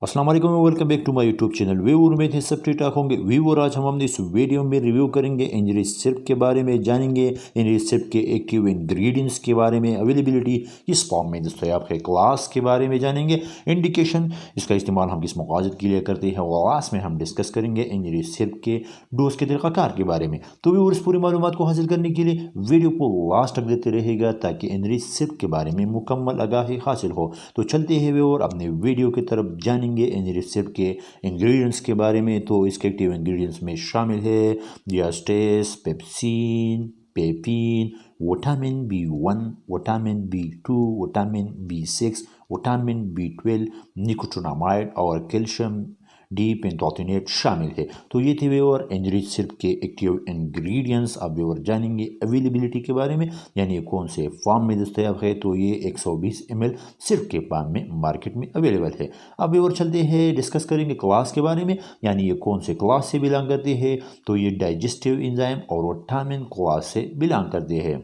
अस्सलाम वालेकुम, welcome back to my YouTube channel. Viewer में थे सब ठीक ठाक होंगे। व्यूअर आज हम अपने इस वीडियो में रिव्यू करेंगे इंजरी सिरप के बारे में, जानेंगे इंजरी सिरप के एक्टिव इंग्रेडिएंट्स के बारे में, अवेलेबिलिटी किस फॉर्म में दस्तयाब है, क्लास के बारे में जानेंगे, इंडिकेशन इसका इस्तेमाल हम किस मकासद के लिए करते हैं, लास्ट में हम डिस्कस करेंगे इंजरी सिरप के डोज के तरीक़ाकार के बारे में। तो व्यूअर इस पूरी मालूमात को हासिल करने के लिए वीडियो को लास्ट तक देते रहेगा ताकि इंजरी सिरप के बारे में मुकम्मल आगाही हासिल हो। तो चलते हैं व्यूअर अपने वीडियो की तरफ, जानेंगे इंजरी सिरप के इंग्रेडिएंट्स के बारे में। तो इसके एक्टिव इंग्रेडिएंट्स में शामिल है diastase, pepsin, papain, vitamin B1, vitamin B2, vitamin B6, vitamin B12, nicotinamide और कैल्शियम डी पेंटोथेनेट शामिल है। तो ये थे व्यूअर इंजरी सिरप के एक्टिव इंग्रेडिएंट्स। अब व्यूअर जानेंगे अवेलेबिलिटी के बारे में, यानी कौन से फॉर्म में दस्तयाब है। तो ये 120 ml सिरप के फॉर्म में मार्केट में अवेलेबल है। अब व्यूअर चलते हैं, डिस्कस करेंगे क्लास के बारे में, यानी ये कौन से क्लास से बिलोंग करते हैं। तो ये डाइजेस्टिव एंजाइम और विटामिन क्लास से बिलोंग करते हैं।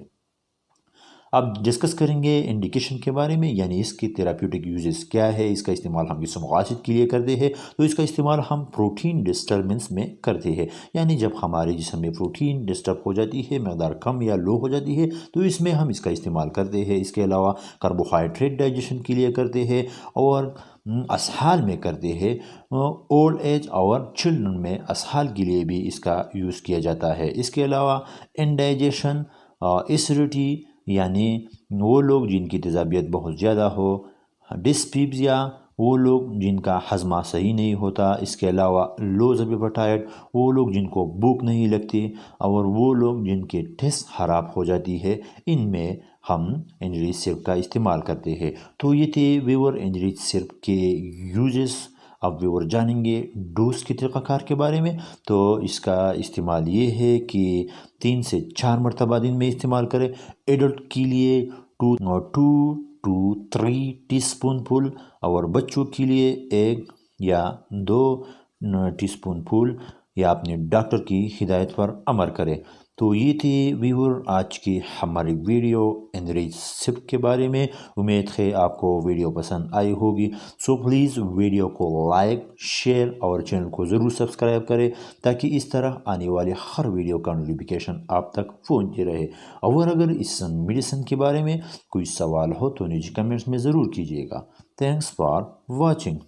अब डिस्कस करेंगे इंडिकेशन के बारे में, यानी इसकी थेराप्यूटिक यूजेस क्या है, इसका इस्तेमाल हम किस मकासद के लिए करते हैं। तो इसका इस्तेमाल हम प्रोटीन डिस्टर्बेंस में करते हैं, यानी जब हमारे जिस्म में प्रोटीन डिस्टर्ब हो जाती है, मकदार कम या लो हो जाती है, तो इसमें हम इसका इस्तेमाल करते हैं। इसके अलावा कार्बोहाइड्रेट डाइजेशन के लिए करते हैं और असहाल में करते हैं। ओल्ड एज और चिल्ड्रन में असहाल के लिए भी इसका यूज़ किया जाता है। इसके अलावा इंडाइजेशन, एसिडिटी, यानी वो लोग जिनकी तेज़ाबियत बहुत ज़्यादा हो, डिस्पीप्सिया, वो लोग जिनका हजमा सही नहीं होता। इसके अलावा लो एपेटाइट, वो लोग जिनको भूख नहीं लगती, और वो लोग जिनके टेस्ट खराब हो जाती है, इनमें हम इंजरी सिरप का इस्तेमाल करते हैं। तो ये थे व्यूअर इंजरी सिरप के यूजेस। अब व्यूअर जानेंगे डोज के तरीक़ाकार के बारे में। तो इसका इस्तेमाल ये है कि 3 से 4 मरतबा दिन में इस्तेमाल करें। एडल्ट के लिए 2 to 3 टीस्पूनफुल, और बच्चों के लिए 1 या 2 टीस्पूनफुल, या अपने डॉक्टर की हिदायत पर अमल करें। तो ये थी व्यूअर आज की हमारी वीडियो इंजरी सिरप के बारे में। उम्मीद है आपको वीडियो पसंद आई होगी। सो प्लीज़ वीडियो को लाइक, शेयर और चैनल को ज़रूर सब्सक्राइब करें ताकि इस तरह आने वाले हर वीडियो का नोटिफिकेशन आप तक पहुंचती रहे। और अगर इस मेडिसिन के बारे में कोई सवाल हो तो नीचे कमेंट्स में ज़रूर कीजिएगा। Thanks for watching.